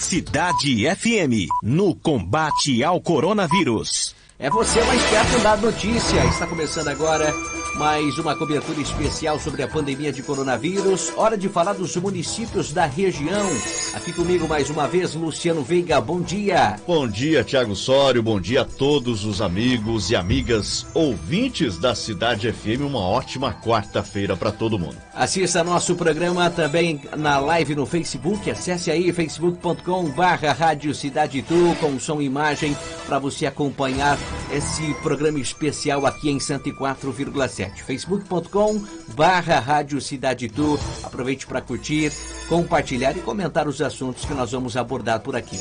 Cidade FM, no combate ao coronavírus. É você mais perto da notícia. Está começando agora mais uma cobertura especial sobre a pandemia de coronavírus. Hora de falar dos municípios da região. Aqui comigo mais uma vez, Luciano Veiga. Bom dia. Bom dia, Thiago Sório. Bom dia a todos os amigos e amigas ouvintes da Cidade FM. Uma ótima quarta-feira para todo mundo. Assista nosso programa também na live no Facebook. Acesse aí facebook.com/Rádio Cidade Tu com som e imagem para você acompanhar esse programa especial aqui em 104,7. facebook.com/Rádio Cidade Tu. Aproveite para curtir, compartilhar e comentar os assuntos que nós vamos abordar por aqui.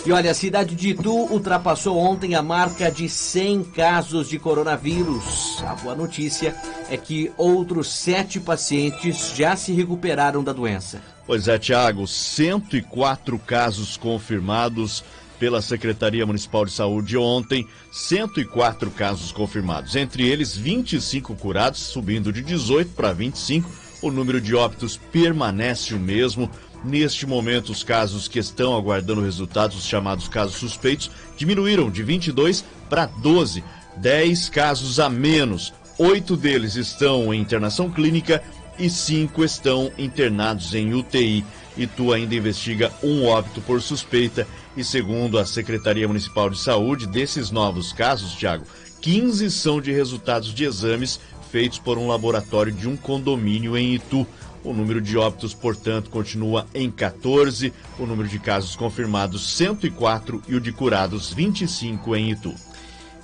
E olha, a cidade de Itu ultrapassou ontem a marca de 100 casos de coronavírus. A boa notícia é que outros 7 pacientes já se recuperaram da doença. Pois é, Thiago, 104 casos confirmados pela Secretaria Municipal de Saúde ontem, 104 casos confirmados, entre eles 25 curados, subindo de 18 para 25, o número de óbitos permanece o mesmo. Neste momento, os casos que estão aguardando resultados, os chamados casos suspeitos, diminuíram de 22 para 12, 10 casos a menos, 8 deles estão em internação clínica e 5 estão internados em UTI. Itu ainda investiga um óbito por suspeita e, segundo a Secretaria Municipal de Saúde, desses novos casos, Thiago, 15 são de resultados de exames feitos por um laboratório de um condomínio em Itu. O número de óbitos, portanto, continua em 14, o número de casos confirmados 104 e o de curados 25 em Itu.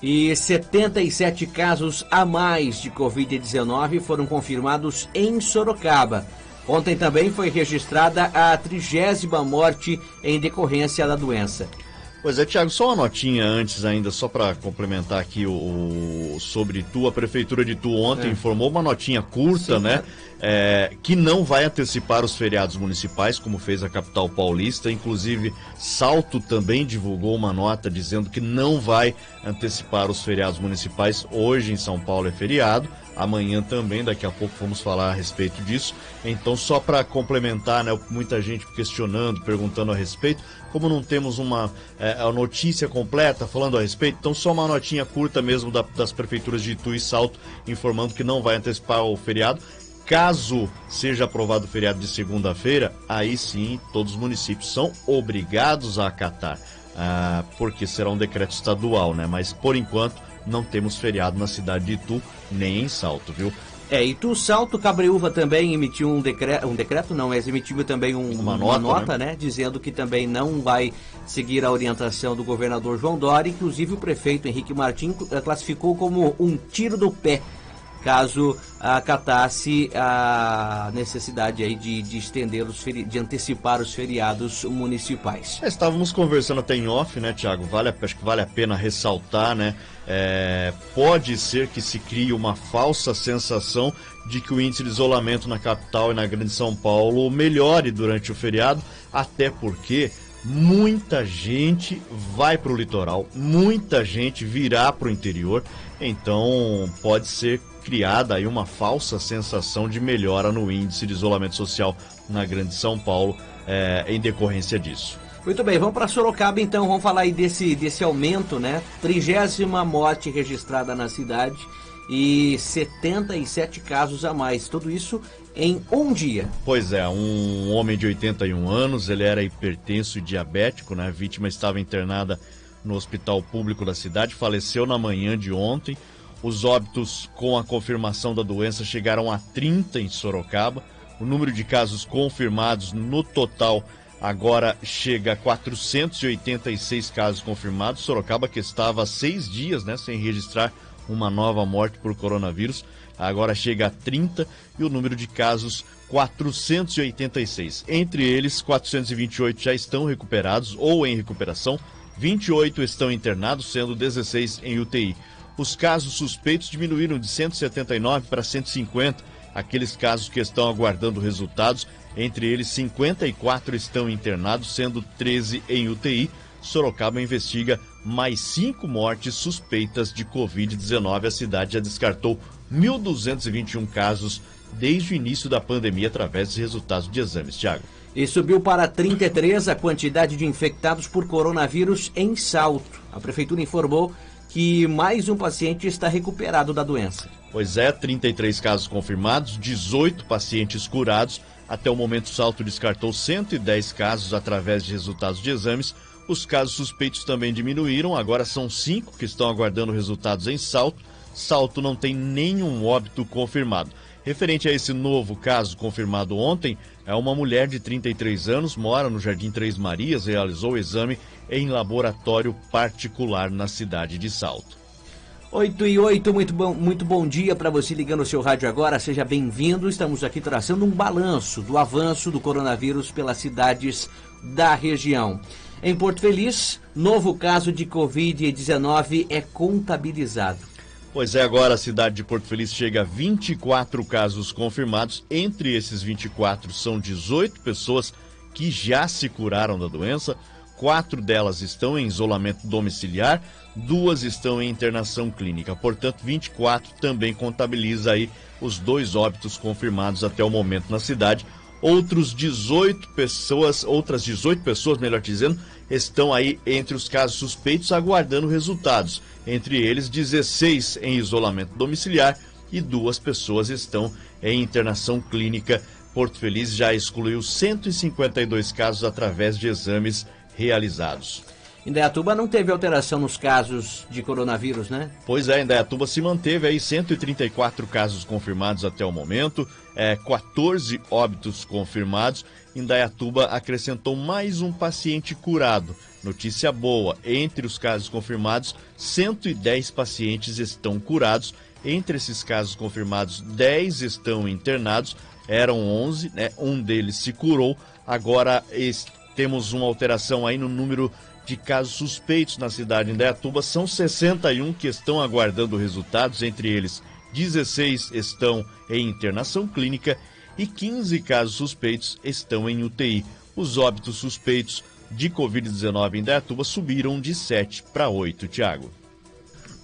E 77 casos a mais de Covid-19 foram confirmados em Sorocaba. Ontem também foi registrada a 30ª morte em decorrência da doença. Pois é, Thiago, só uma notinha antes ainda, só para complementar aqui sobre Itu. A Prefeitura de Itu ontem informou uma notinha curta, sim, né? Que não vai antecipar os feriados municipais, como fez a capital paulista. Inclusive, Salto também divulgou uma nota dizendo que não vai antecipar os feriados municipais. Hoje em São Paulo é feriado, amanhã também, daqui a pouco vamos falar a respeito disso. Então, só para complementar, né, muita gente questionando, perguntando a respeito, como não temos uma notícia completa falando a respeito, então só uma notinha curta mesmo das prefeituras de Itu e Salto, informando que não vai antecipar o feriado. Caso seja aprovado o feriado de segunda-feira, aí sim todos os municípios são obrigados a acatar, porque será um decreto estadual, né? Mas por enquanto não temos feriado na cidade de Itu, nem em Salto, viu? Itu, Salto, Cabreúva também emitiu mas emitiu também uma nota, né? Dizendo que também não vai seguir a orientação do governador João Dória. Inclusive o prefeito Henrique Martins classificou como um tiro do pé, caso acatasse a necessidade aí de estender de antecipar os feriados municipais. Estávamos conversando até em off, né, Thiago? Acho que vale a pena ressaltar, né? Pode ser que se crie uma falsa sensação de que o índice de isolamento na capital e na grande São Paulo melhore durante o feriado, até porque muita gente vai para o litoral, muita gente virá para o interior, então pode ser criada aí uma falsa sensação de melhora no índice de isolamento social na grande São Paulo em decorrência disso. Muito bem, vamos para Sorocaba então, vamos falar aí desse aumento, né? 30ª morte registrada na cidade e 77 casos a mais, tudo isso em um dia. Pois é, um homem de 81 anos, ele era hipertenso e diabético, né? A vítima estava internada no hospital público da cidade, faleceu na manhã de ontem. Os óbitos com a confirmação da doença chegaram a 30 em Sorocaba. O número de casos confirmados no total agora chega a 486 casos confirmados. Sorocaba, que estava há 6 dias, né, sem registrar uma nova morte por coronavírus, agora chega a 30 e o número de casos 486. Entre eles, 428 já estão recuperados ou em recuperação, 28 estão internados, sendo 16 em UTI. Os casos suspeitos diminuíram de 179 para 150, aqueles casos que estão aguardando resultados, entre eles 54 estão internados, sendo 13 em UTI. Sorocaba investiga mais 5 mortes suspeitas de Covid-19. A cidade já descartou 1.221 casos desde o início da pandemia através de resultados de exames, Thiago. E subiu para 33 a quantidade de infectados por coronavírus em Salto. A prefeitura informou que mais um paciente está recuperado da doença. Pois é, 33 casos confirmados, 18 pacientes curados. Até o momento, Salto descartou 110 casos através de resultados de exames. Os casos suspeitos também diminuíram, agora são 5 que estão aguardando resultados em Salto. Salto não tem nenhum óbito confirmado. Referente a esse novo caso confirmado ontem, é uma mulher de 33 anos, mora no Jardim Três Marias, realizou o exame em laboratório particular na cidade de Salto. 8h08, muito bom dia para você ligando o seu rádio agora, seja bem-vindo. Estamos aqui traçando um balanço do avanço do coronavírus pelas cidades da região. Em Porto Feliz, novo caso de Covid-19 é contabilizado. Pois é, agora a cidade de Porto Feliz chega a 24 casos confirmados. Entre esses 24 são 18 pessoas que já se curaram da doença. 4 delas estão em isolamento domiciliar, 2 estão em internação clínica. Portanto, 24 também contabiliza aí os 2 óbitos confirmados até o momento na cidade. Outras 18 pessoas, melhor dizendo, estão aí entre os casos suspeitos aguardando resultados. Entre eles, 16 em isolamento domiciliar e 2 pessoas estão em internação clínica. Porto Feliz já excluiu 152 casos através de exames realizados. Indaiatuba não teve alteração nos casos de coronavírus, né? Pois é, Indaiatuba se manteve aí 134 casos confirmados até o momento, 14 óbitos confirmados. Indaiatuba acrescentou mais um paciente curado. Notícia boa, entre os casos confirmados, 110 pacientes estão curados. Entre esses casos confirmados, 10 estão internados, eram 11, né? Um deles se curou. Agora temos uma alteração aí no número de casos suspeitos na cidade de Indaiatuba. São 61 que estão aguardando resultados, entre eles 16 estão em internação clínica e 15 casos suspeitos estão em UTI. Os óbitos suspeitos de Covid-19 em Indaiatuba subiram de 7 para 8, Thiago.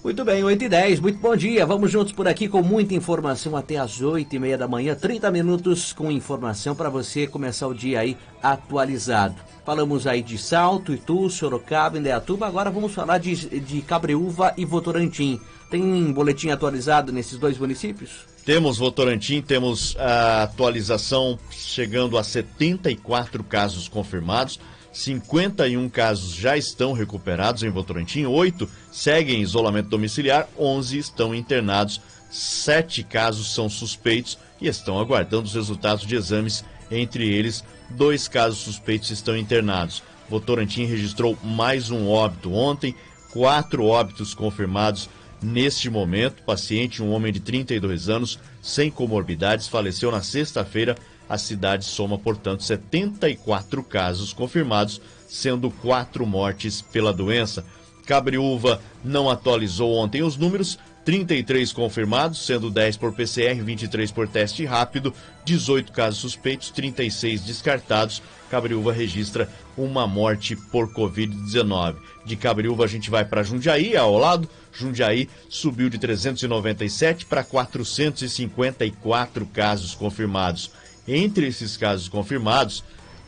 Muito bem, 8h10, muito bom dia. Vamos juntos por aqui com muita informação até às 8h30 da manhã. 30 minutos com informação para você começar o dia aí atualizado. Falamos aí de Salto, Itu, Sorocaba, Indaiatuba. Agora vamos falar de Cabreúva e Votorantim. Tem boletim atualizado nesses 2 municípios? Temos Votorantim, temos a atualização chegando a 74 casos confirmados. 51 casos já estão recuperados em Votorantim, 8 seguem em isolamento domiciliar, 11 estão internados, 7 casos são suspeitos e estão aguardando os resultados de exames. Entre eles, 2 casos suspeitos estão internados. Votorantim registrou mais um óbito ontem, 4 óbitos confirmados neste momento. Paciente, um homem de 32 anos, sem comorbidades, faleceu na sexta-feira. A cidade soma, portanto, 74 casos confirmados, sendo 4 mortes pela doença. Cabreúva não atualizou ontem os números, 33 confirmados, sendo 10 por PCR, 23 por teste rápido, 18 casos suspeitos, 36 descartados. Cabreúva registra uma morte por Covid-19. De Cabreúva a gente vai para Jundiaí, ao lado. Jundiaí subiu de 397 para 454 casos confirmados. Entre esses casos confirmados,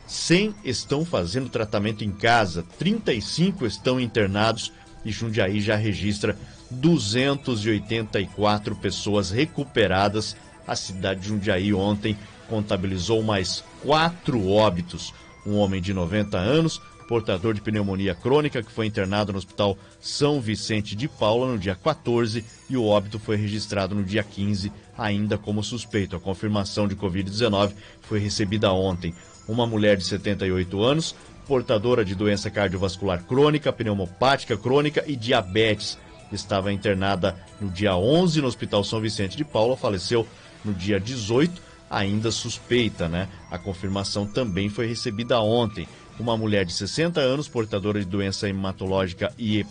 100 estão fazendo tratamento em casa, 35 estão internados e Jundiaí já registra 284 pessoas recuperadas. A cidade de Jundiaí ontem contabilizou mais 4 óbitos. Um homem de 90 anos, portador de pneumonia crônica, que foi internado no Hospital São Vicente de Paula no dia 14 e o óbito foi registrado no dia 15, ainda como suspeito. A confirmação de Covid-19 foi recebida ontem. Uma mulher de 78 anos, portadora de doença cardiovascular crônica, pneumopática crônica e diabetes, estava internada no dia 11 no Hospital São Vicente de Paula, faleceu no dia 18, ainda suspeita, né? A confirmação também foi recebida ontem. Uma mulher de 60 anos, portadora de doença hematológica e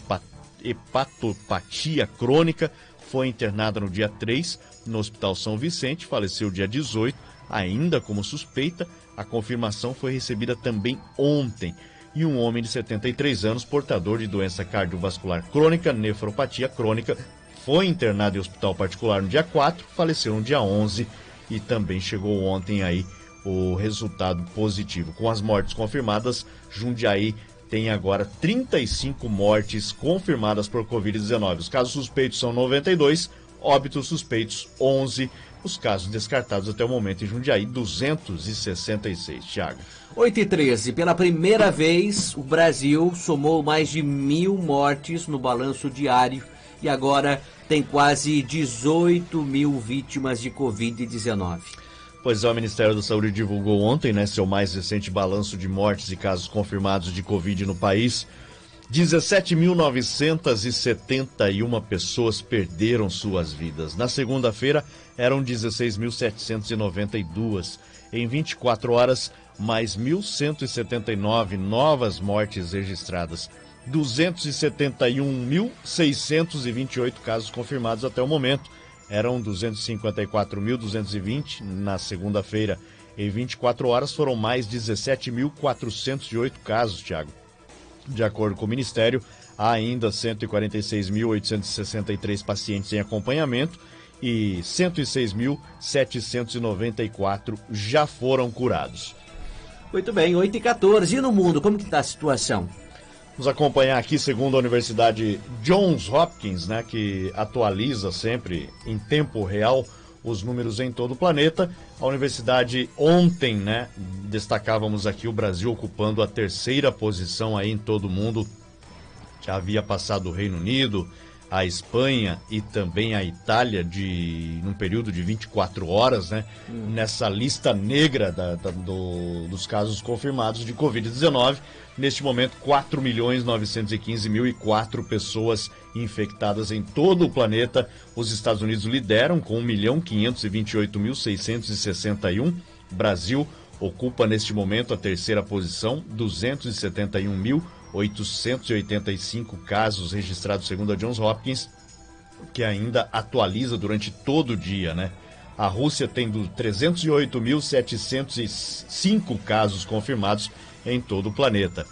hepatopatia crônica, foi internada no dia 3 no Hospital São Vicente, faleceu dia 18, ainda como suspeita. A confirmação foi recebida também ontem. E um homem de 73 anos, portador de doença cardiovascular crônica, nefropatia crônica, foi internado em hospital particular no dia 4, faleceu no dia 11 e também chegou ontem aí o resultado positivo. Com as mortes confirmadas, Jundiaí tem agora 35 mortes confirmadas por Covid-19. Os casos suspeitos são 92, óbitos suspeitos 11, os casos descartados até o momento em Jundiaí 266. Thiago. 8h13, pela primeira vez o Brasil somou mais de 1.000 mortes no balanço diário e agora tem quase 18 mil vítimas de Covid-19. Pois é, o Ministério da Saúde divulgou ontem, seu mais recente balanço de mortes e casos confirmados de Covid no país. 17.971 pessoas perderam suas vidas. Na segunda-feira, eram 16.792. Em 24 horas, mais 1.179 novas mortes registradas. 271.628 casos confirmados até o momento. Eram 254.220 na segunda-feira. Em 24 horas foram mais 17.408 casos, Thiago. De acordo com o Ministério, há ainda 146.863 pacientes em acompanhamento e 106.794 já foram curados. Muito bem, 8h14. E no mundo, como que está a situação? Vamos acompanhar aqui, segundo a Universidade Johns Hopkins, que atualiza sempre em tempo real os números em todo o planeta. A universidade ontem, destacávamos aqui o Brasil ocupando a terceira posição aí em todo o mundo. Já havia passado o Reino Unido, a Espanha e também a Itália num período de 24 horas, nessa lista negra dos casos confirmados de Covid-19. Neste momento, 4.915.004 pessoas infectadas em todo o planeta. Os Estados Unidos lideram com 1.528.661. Brasil ocupa neste momento a terceira posição, 271.885 casos registrados segundo a Johns Hopkins, que ainda atualiza durante todo o dia, A Rússia tem 308.705 casos confirmados em todo o planeta.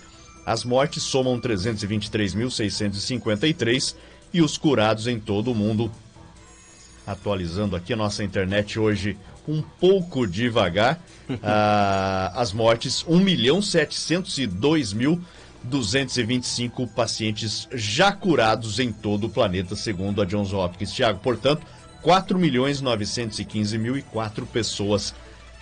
As mortes somam 323.653 e os curados em todo o mundo. Atualizando aqui a nossa internet hoje um pouco devagar, as mortes, 1.702.225 pacientes já curados em todo o planeta, segundo a Johns Hopkins. Thiago, portanto, 4.915.004 pessoas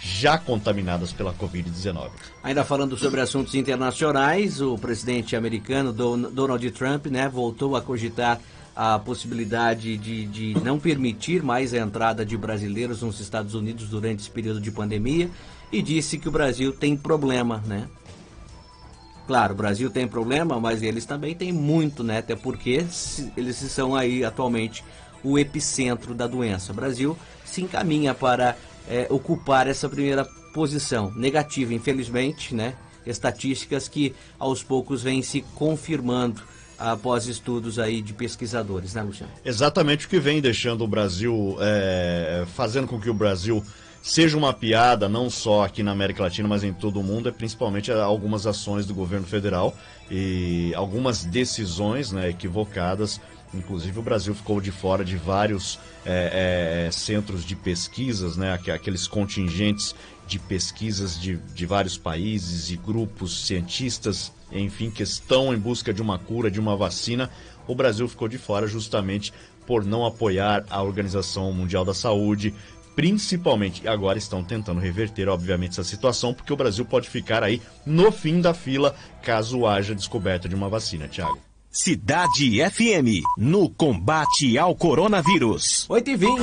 já contaminadas pela Covid-19. Ainda falando sobre assuntos internacionais, o presidente americano Donald Trump, voltou a cogitar a possibilidade de não permitir mais a entrada de brasileiros nos Estados Unidos durante esse período de pandemia e disse que o Brasil tem problema, Claro, o Brasil tem problema, mas eles também têm muito, Até porque eles são aí atualmente o epicentro da doença. O Brasil se encaminha para ocupar essa primeira posição negativa, infelizmente, estatísticas que aos poucos vêm se confirmando após estudos aí de pesquisadores, Luciano? Exatamente o que vem deixando o Brasil, fazendo com que o Brasil seja uma piada, não só aqui na América Latina, mas em todo o mundo, é principalmente algumas ações do governo federal e algumas decisões equivocadas. Inclusive o Brasil ficou de fora de vários centros de pesquisas, aqueles contingentes de pesquisas de vários países e grupos cientistas, enfim, que estão em busca de uma cura, de uma vacina. O Brasil ficou de fora justamente por não apoiar a Organização Mundial da Saúde, principalmente. Agora estão tentando reverter, obviamente, essa situação, porque o Brasil pode ficar aí no fim da fila caso haja descoberta de uma vacina, Thiago. Cidade FM, no combate ao coronavírus. 8h20.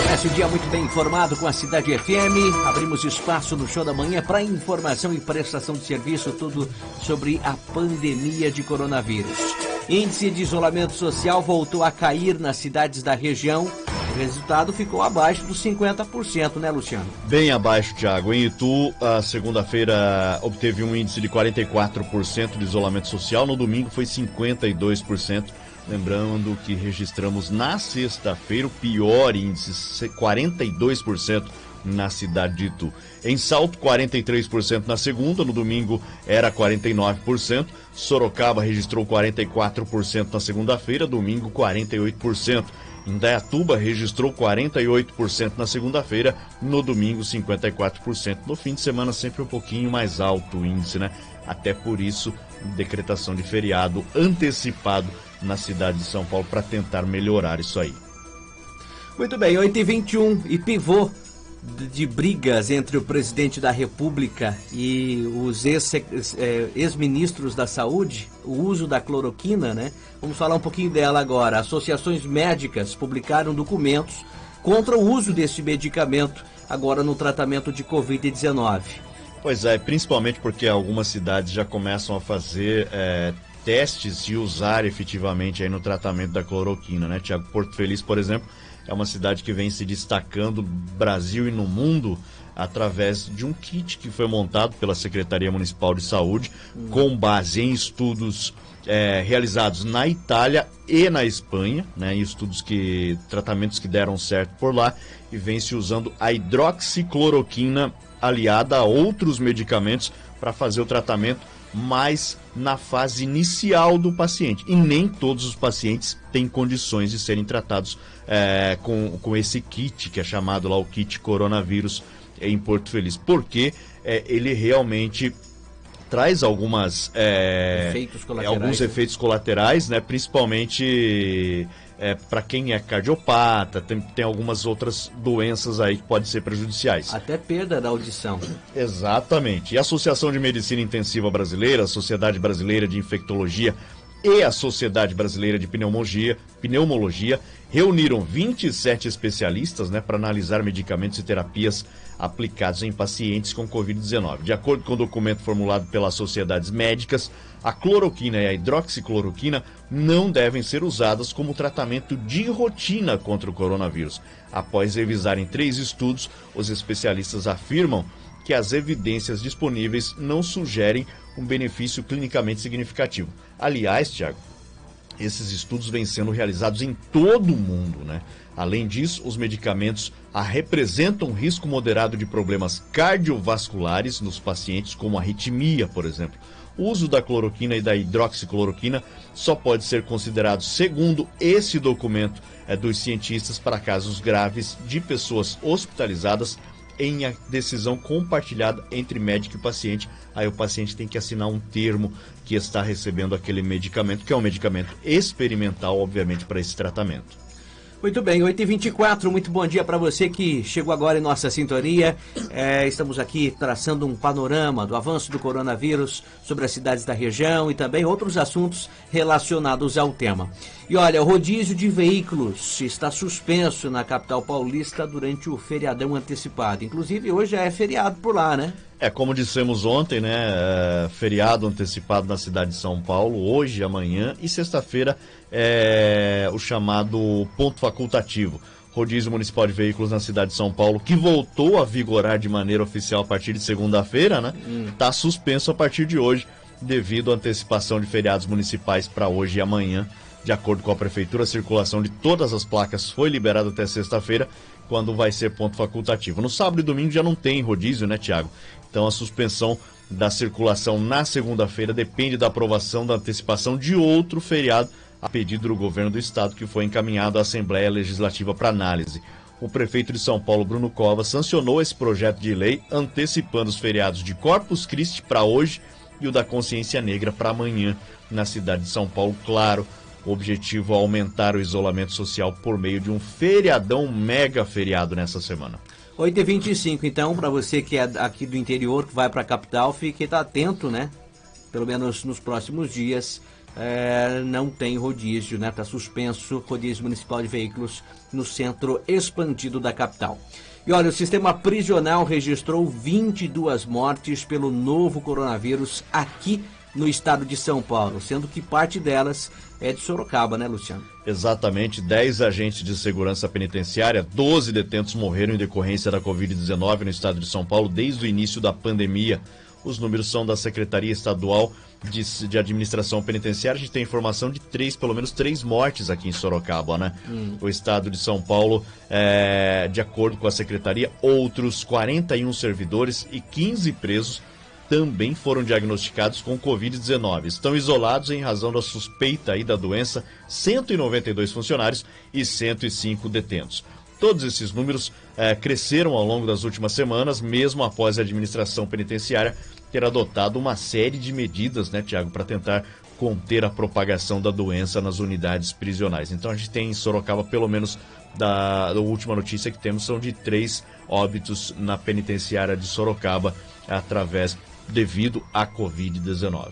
Começa o dia muito bem informado com a Cidade FM. Abrimos espaço no Show da Manhã para informação e prestação de serviço, tudo sobre a pandemia de coronavírus. Índice de isolamento social voltou a cair nas cidades da região. O resultado ficou abaixo dos 50%, Luciano? Bem abaixo, Thiago. Em Itu, a segunda-feira obteve um índice de 44% de isolamento social. No domingo foi 52%. Lembrando que registramos na sexta-feira o pior índice, 42%, na cidade de Itu. Em Salto, 43% na segunda, no domingo era 49%. Sorocaba registrou 44% na segunda-feira, domingo 48%. Indaiatuba registrou 48% na segunda-feira, no domingo 54%. No fim de semana sempre um pouquinho mais alto o índice, né? Até por isso, decretação de feriado antecipado na cidade de São Paulo para tentar melhorar isso aí. Muito bem, 8h21 e pivô de brigas entre o presidente da República e os ex-ministros da Saúde, o uso da cloroquina, né? Vamos falar um pouquinho dela agora. Associações médicas publicaram documentos contra o uso desse medicamento agora no tratamento de Covid-19. Pois é, principalmente porque algumas cidades já começam a fazer testes e usar efetivamente aí no tratamento da cloroquina, né, Tiago? Porto Feliz, por exemplo, é uma cidade que vem se destacando no Brasil e no mundo através de um kit que foi montado pela Secretaria Municipal de Saúde com base em estudos realizados na Itália e na Espanha, né, em tratamentos que deram certo por lá, e vem se usando a hidroxicloroquina aliada a outros medicamentos para fazer o tratamento mais na fase inicial do paciente. E nem todos os pacientes têm condições de serem tratados com esse kit, que é chamado lá o kit coronavírus em Porto Feliz, porque ele realmente traz alguns efeitos colaterais, né? Principalmente para quem é cardiopata, tem algumas outras doenças aí que podem ser prejudiciais. Até perda da audição. Exatamente. E a Associação de Medicina Intensiva Brasileira, a Sociedade Brasileira de Infectologia e a Sociedade Brasileira de Pneumologia reuniram 27 especialistas, né, para analisar medicamentos e terapias aplicados em pacientes com Covid-19. De acordo com o documento formulado pelas sociedades médicas, a cloroquina e a hidroxicloroquina não devem ser usadas como tratamento de rotina contra o coronavírus. Após revisarem 3 estudos, os especialistas afirmam que as evidências disponíveis não sugerem um benefício clinicamente significativo. Aliás, Tiago, esses estudos vêm sendo realizados em todo o mundo, né? Além disso, os medicamentos representam um risco moderado de problemas cardiovasculares nos pacientes, como arritmia, por exemplo. O uso da cloroquina e da hidroxicloroquina só pode ser considerado, segundo esse documento dos cientistas, para casos graves de pessoas hospitalizadas em decisão compartilhada entre médico e paciente. Aí o paciente tem que assinar um termo que está recebendo aquele medicamento, que é um medicamento experimental, obviamente, para esse tratamento. Muito bem, 8h24, muito bom dia para você que chegou agora em nossa sintonia. Estamos aqui traçando um panorama do avanço do coronavírus sobre as cidades da região e também outros assuntos relacionados ao tema. E olha, o rodízio de veículos está suspenso na capital paulista durante o feriadão antecipado. Inclusive hoje é feriado por lá, né? Como dissemos ontem, né? Feriado antecipado na cidade de São Paulo, hoje, amanhã e sexta-feira o chamado ponto facultativo. Rodízio Municipal de Veículos na cidade de São Paulo, que voltou a vigorar de maneira oficial a partir de segunda-feira, né? Está suspenso a partir de hoje, devido à antecipação de feriados municipais para hoje e amanhã. De acordo com a Prefeitura, a circulação de todas as placas foi liberada até sexta-feira, quando vai ser ponto facultativo. No sábado e domingo já não tem rodízio, né, Tiago? Então a suspensão da circulação na segunda-feira depende da aprovação da antecipação de outro feriado, a pedido do governo do estado, que foi encaminhado à Assembleia Legislativa para análise. O prefeito de São Paulo, Bruno Covas, sancionou esse projeto de lei, antecipando os feriados de Corpus Christi para hoje e o da Consciência Negra para amanhã, na cidade de São Paulo. Claro, o objetivo é aumentar o isolamento social por meio de um feriadão mega feriado nessa semana. 8h25, então, para você que é aqui do interior, que vai para a capital, fique atento, né? Pelo menos nos próximos dias, não tem rodízio, né? Está suspenso o rodízio municipal de veículos no centro expandido da capital. E olha, o sistema prisional registrou 22 mortes pelo novo coronavírus aqui no estado de São Paulo, sendo que parte delas é de Sorocaba, né, Luciano? Exatamente, 10 agentes de segurança penitenciária, 12 detentos morreram em decorrência da Covid-19 no estado de São Paulo desde o início da pandemia. Os números são da Secretaria Estadual de Administração Penitenciária. A gente tem informação de pelo menos três mortes aqui em Sorocaba, né? O estado de São Paulo, de acordo com a Secretaria, outros 41 servidores e 15 presos também foram diagnosticados com Covid-19. Estão isolados em razão da suspeita aí da doença 192 funcionários e 105 detentos. Todos esses números cresceram ao longo das últimas semanas, mesmo após a administração penitenciária ter adotado uma série de medidas, né, Tiago, para tentar conter a propagação da doença nas unidades prisionais. Então a gente tem em Sorocaba, pelo menos da última notícia que temos, são de 3 óbitos na penitenciária de Sorocaba devido à Covid-19.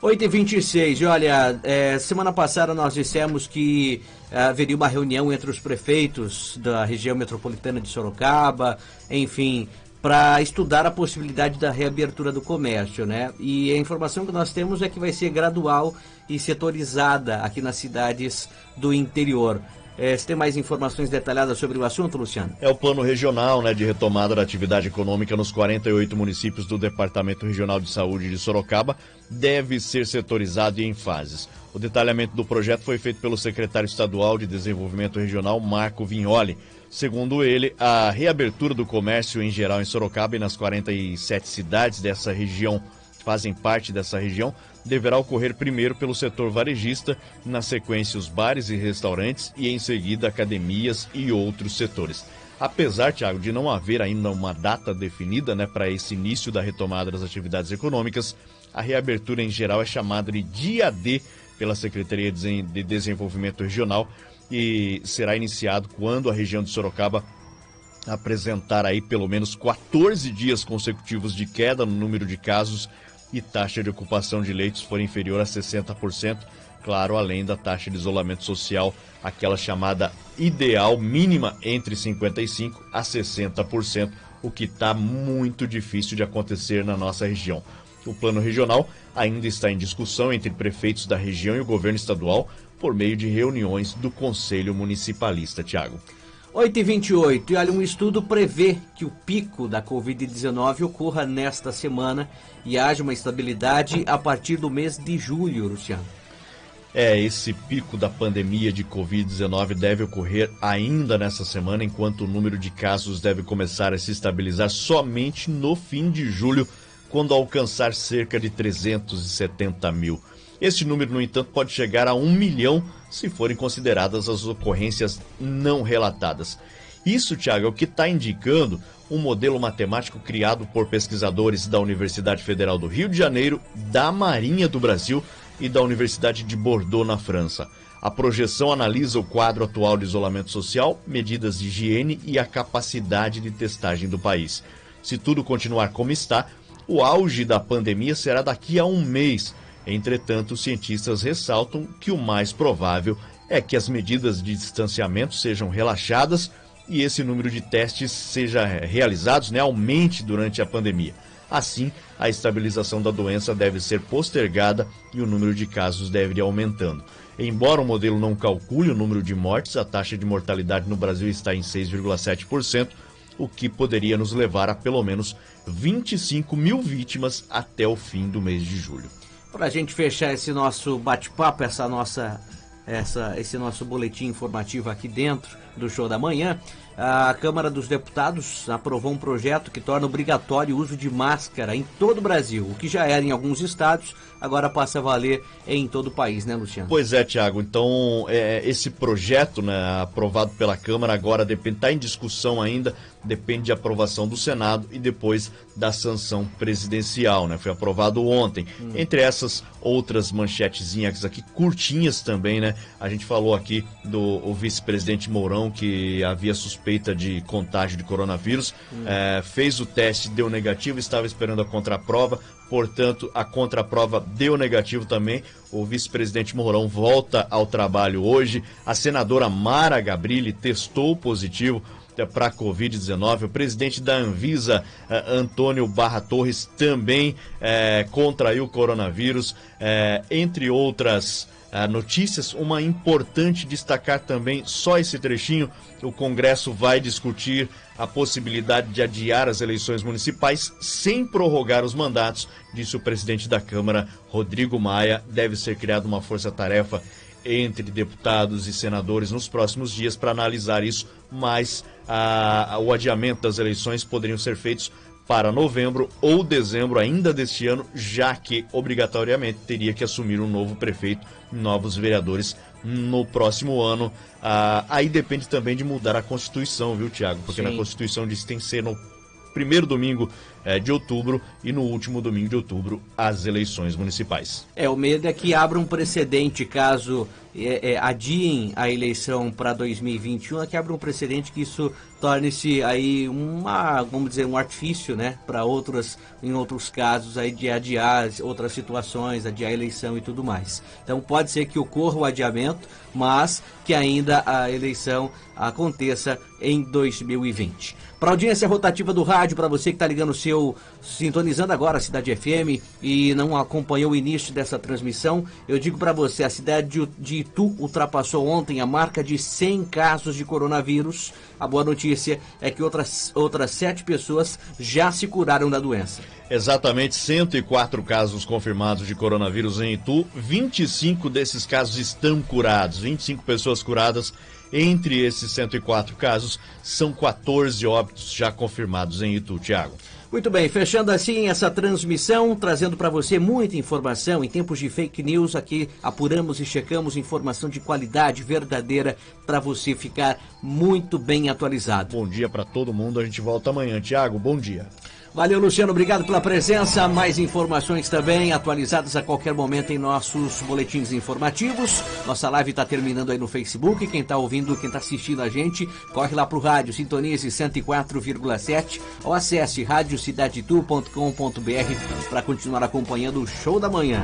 8h26, olha, semana passada nós dissemos que haveria uma reunião entre os prefeitos da região metropolitana de Sorocaba, enfim, para estudar a possibilidade da reabertura do comércio, né? E a informação que nós temos é que vai ser gradual e setorizada aqui nas cidades do interior. Você tem mais informações detalhadas sobre o assunto, Luciano? É o plano regional, né, de retomada da atividade econômica nos 48 municípios do Departamento Regional de Saúde de Sorocaba deve ser setorizado e em fases. O detalhamento do projeto foi feito pelo secretário estadual de Desenvolvimento Regional, Marco Vignoli. Segundo ele, a reabertura do comércio em geral em Sorocaba e nas 47 cidades dessa região, fazem parte dessa região, deverá ocorrer primeiro pelo setor varejista, na sequência os bares e restaurantes e em seguida academias e outros setores. Apesar, Tiago, de não haver ainda uma data definida, né, para esse início da retomada das atividades econômicas, a reabertura em geral é chamada de Dia D pela Secretaria de Desenvolvimento Regional e será iniciado quando a região de Sorocaba apresentar aí pelo menos 14 dias consecutivos de queda no número de casos e taxa de ocupação de leitos for inferior a 60%, claro, além da taxa de isolamento social, aquela chamada ideal mínima entre 55% a 60%, o que está muito difícil de acontecer na nossa região. O plano regional ainda está em discussão entre prefeitos da região e o governo estadual por meio de reuniões do Conselho Municipalista, Tiago. 8h28, e olha, um estudo prevê que o pico da Covid-19 ocorra nesta semana e haja uma estabilidade a partir do mês de julho, Luciano. Esse pico da pandemia de Covid-19 deve ocorrer ainda nessa semana, enquanto o número de casos deve começar a se estabilizar somente no fim de julho, quando alcançar cerca de 370 mil. Este número, no entanto, pode chegar a 1 milhão se forem consideradas as ocorrências não relatadas. Isso, Tiago, é o que está indicando um modelo matemático criado por pesquisadores da Universidade Federal do Rio de Janeiro, da Marinha do Brasil e da Universidade de Bordeaux, na França. A projeção analisa o quadro atual de isolamento social, medidas de higiene e a capacidade de testagem do país. Se tudo continuar como está, o auge da pandemia será daqui a um mês. Entretanto, os cientistas ressaltam que o mais provável é que as medidas de distanciamento sejam relaxadas e esse número de testes seja realizados, né, aumente durante a pandemia. Assim, a estabilização da doença deve ser postergada e o número de casos deve ir aumentando. Embora o modelo não calcule o número de mortes, a taxa de mortalidade no Brasil está em 6,7%, o que poderia nos levar a pelo menos 25 mil vítimas até o fim do mês de julho. Para a gente fechar esse nosso bate-papo, esse nosso boletim informativo aqui dentro do Show da Manhã, a Câmara dos Deputados aprovou um projeto que torna obrigatório o uso de máscara em todo o Brasil, o que já era em alguns estados, agora passa a valer em todo o país, né, Luciano? Pois é, Tiago. Então, esse projeto, né, aprovado pela Câmara, agora está em discussão ainda, depende de aprovação do Senado e depois da sanção presidencial, né? Foi aprovado ontem. Entre essas outras manchetezinhas aqui, curtinhas também, né? A gente falou aqui do vice-presidente Mourão, que havia suspeita de contágio de coronavírus, fez o teste, deu negativo, estava esperando a contraprova, portanto, a contraprova deu negativo também. O vice-presidente Mourão volta ao trabalho hoje. A senadora Mara Gabrilli testou positivo para a Covid-19. O presidente da Anvisa, Antônio Barra Torres, também contraiu o coronavírus, entre outras notícias. Uma importante destacar também, só esse trechinho, o Congresso vai discutir a possibilidade de adiar as eleições municipais sem prorrogar os mandatos, disse o presidente da Câmara, Rodrigo Maia. Deve ser criada uma força-tarefa entre deputados e senadores nos próximos dias para analisar isso, mas o adiamento das eleições poderiam ser feitos para novembro ou dezembro ainda deste ano, já que obrigatoriamente teria que assumir um novo prefeito, novos vereadores no próximo ano. Aí depende também de mudar a Constituição, viu, Tiago? Porque na Constituição diz que tem que ser no primeiro domingo de outubro e no último domingo de outubro as eleições municipais. O medo é que abra um precedente caso adiem a eleição para 2021, é que abra um precedente que isso torne-se aí vamos dizer, um artifício, né, para em outros casos aí de adiar outras situações, adiar a eleição e tudo mais. Então pode ser que ocorra o adiamento, mas que ainda a eleição aconteça em 2020. Para a audiência rotativa do rádio, para você que está ligando sintonizando agora a Cidade FM e não acompanhou o início dessa transmissão, eu digo para você, a cidade de Itu ultrapassou ontem a marca de 100 casos de coronavírus. A boa notícia é que outras 7 pessoas já se curaram da doença. Exatamente, 104 casos confirmados de coronavírus em Itu, 25 desses casos estão curados, 25 pessoas curadas. Entre esses 104 casos, são 14 óbitos já confirmados em Itu, Tiago. Muito bem, fechando assim essa transmissão, trazendo para você muita informação. Em tempos de fake news, aqui apuramos e checamos informação de qualidade verdadeira para você ficar muito bem atualizado. Bom dia para todo mundo, a gente volta amanhã. Tiago, bom dia. Valeu, Luciano, obrigado pela presença. Mais informações também atualizadas a qualquer momento em nossos boletins informativos. Nossa live está terminando aí no Facebook. Quem está ouvindo, quem está assistindo a gente, corre lá pro rádio, sintonize 104,7 ou acesse radiocidadeitu.com.br para continuar acompanhando o Show da Manhã.